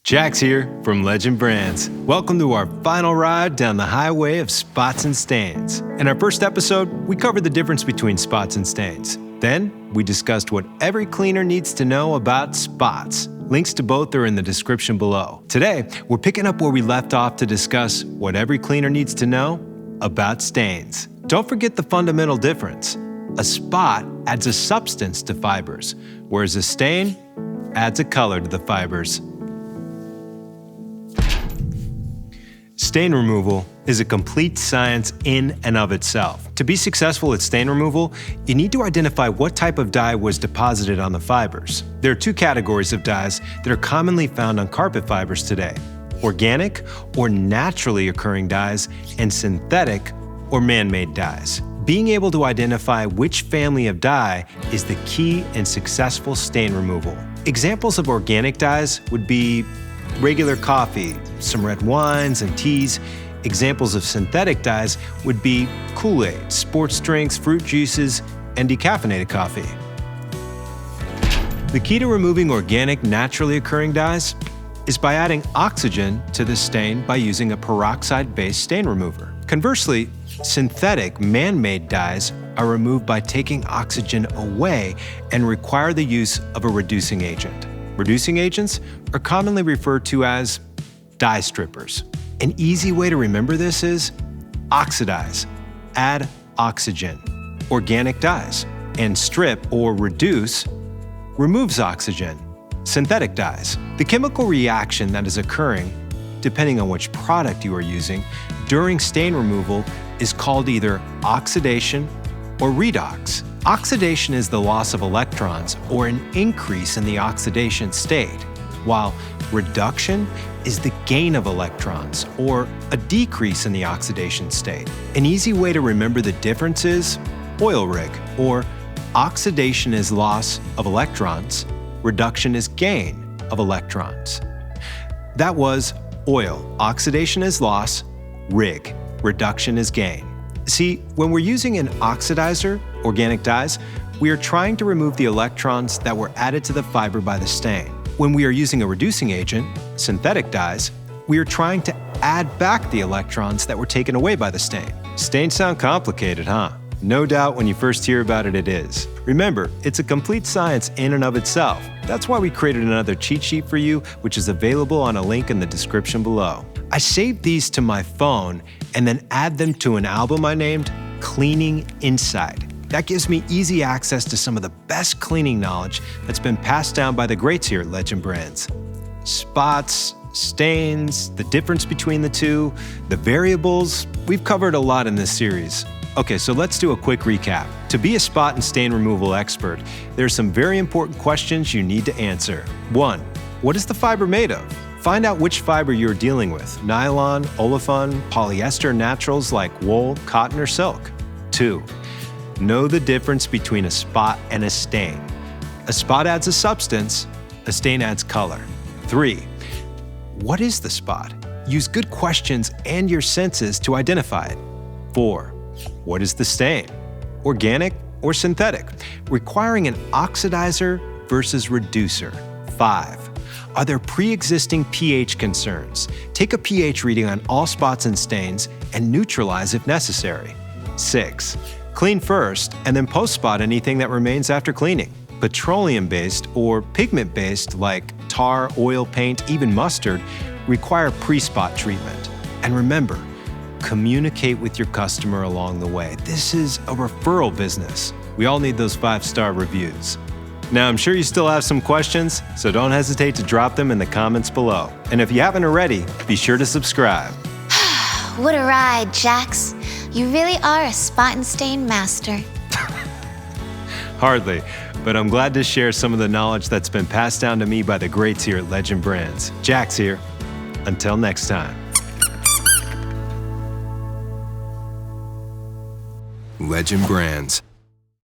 Jax here from Legend Brands. Welcome to our final ride down the highway of spots and stains. In our first episode, we covered the difference between spots and stains. Then, we discussed what every cleaner needs to know about spots. Links to both are in the description below. Today, we're picking up where we left off to discuss what every cleaner needs to know about stains. Don't forget the fundamental difference. A spot adds a substance to fibers, whereas a stain adds a color to the fibers. Stain removal is a complete science in and of itself. To be successful at stain removal, you need to identify what type of dye was deposited on the fibers. There are two categories of dyes that are commonly found on carpet fibers today: organic or naturally occurring dyes, and synthetic or man-made dyes. Being able to identify which family of dye is the key in successful stain removal. Examples of organic dyes would be regular coffee, some red wines and teas. Examples of synthetic dyes would be Kool-Aid, sports drinks, fruit juices, and decaffeinated coffee. The key to removing organic, naturally occurring dyes is by adding oxygen to the stain by using a peroxide-based stain remover. Conversely, synthetic, man-made dyes are removed by taking oxygen away and require the use of a reducing agent. Reducing agents are commonly referred to as dye strippers. An easy way to remember this is oxidize, add oxygen, organic dyes, and strip or reduce removes oxygen, synthetic dyes. The chemical reaction that is occurring, depending on which product you are using, during stain removal is called either oxidation or redox. Oxidation is the loss of electrons or an increase in the oxidation state, while reduction is the gain of electrons or a decrease in the oxidation state. An easy way to remember the difference is oil rig, or oxidation is loss of electrons, reduction is gain of electrons. That was oil. Oxidation is loss, rig. Reduction is gain. See, when we're using an oxidizer, organic dyes, we are trying to remove the electrons that were added to the fiber by the stain. When we are using a reducing agent, synthetic dyes, we are trying to add back the electrons that were taken away by the stain. Stains sound complicated, huh? No doubt when you first hear about it, it is. Remember, it's a complete science in and of itself. That's why we created another cheat sheet for you, which is available on a link in the description below. I saved these to my phone and then add them to an album I named Cleaning Inside. That gives me easy access to some of the best cleaning knowledge that's been passed down by the greats here at Legend Brands. Spots, stains, the difference between the two, the variables, we've covered a lot in this series. Okay, so let's do a quick recap. To be a spot and stain removal expert, there are some very important questions you need to answer. 1. What is the fiber made of? Find out which fiber you're dealing with: nylon, olefin, polyester naturals like wool, cotton, or silk. 2. Know the difference between a spot and a stain. A spot adds a substance, a stain adds color. 3. What is the spot? Use good questions and your senses to identify it. 4. What is the stain? Organic or synthetic? Requiring an oxidizer versus reducer. 5. Are there pre-existing pH concerns? Take a pH reading on all spots and stains and neutralize if necessary. 6. Clean first and then post-spot anything that remains after cleaning. Petroleum-based or pigment-based like tar, oil, paint, even mustard require pre-spot treatment. And remember, communicate with your customer along the way. This is a referral business. We all need those 5-star reviews. Now, I'm sure you still have some questions, so don't hesitate to drop them in the comments below. And if you haven't already, be sure to subscribe. What a ride, Jax. You really are a spot and stain master. Hardly, but I'm glad to share some of the knowledge that's been passed down to me by the greats here at Legend Brands. Jax here. Until next time. Legend Brands.